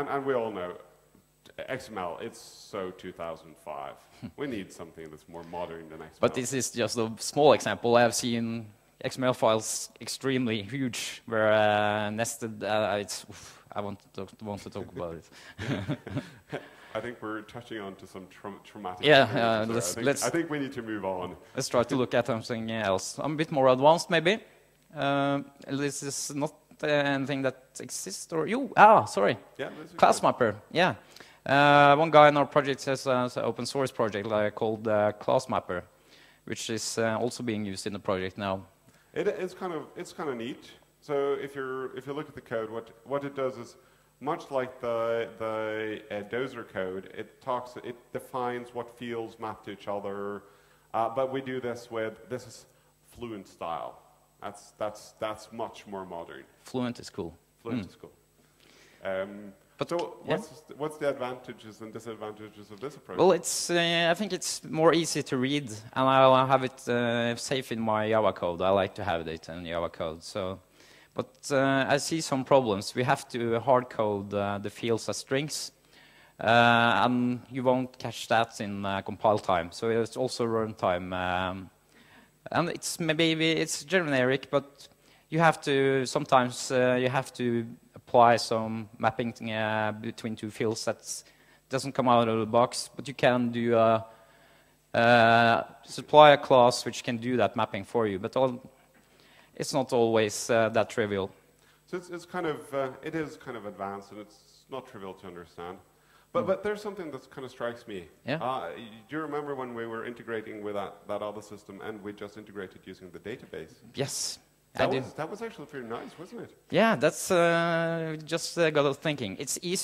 and we all know XML, it's so 2005. We need something that's more modern than XML. But this is just a small example. I have seen XML files extremely huge, where nested. I want to talk about it. I think we're touching on to some traumatic. Yeah, I think we need to move on. Let's try to look at something else. I'm a bit more advanced, maybe. This is not anything that exists, or you? Sorry. Yeah, Class Mapper. Yeah. One guy in our project has an open source project called Class Mapper, which is also being used in the project now. It's kind of neat. So if you look at the code, what it does is, much like the dozer code, it defines what fields map to each other, but we do this this is Fluent style. That's much more modern. Fluent is cool. Fluent is cool. So what's the advantages and disadvantages of this approach? Well, I think it's more easy to read, and I'll have it safe in my Java code. I like to have it in Java code. But I see some problems. We have to hard code the fields as strings, and you won't catch that in compile time. So it's also runtime, and it's generic, but you have to sometimes you have to apply some mapping between two fields that doesn't come out of the box, but you can do supply a class which can do that mapping for you. But it's not always that trivial. So it's kind of it is kind of advanced, and it's not trivial to understand. But there's something that kind of strikes me. Yeah. Do you remember when we were integrating with that other system, and we just integrated using the database? Yes. That was actually pretty nice, wasn't it? Yeah, that's just got us thinking. It's easy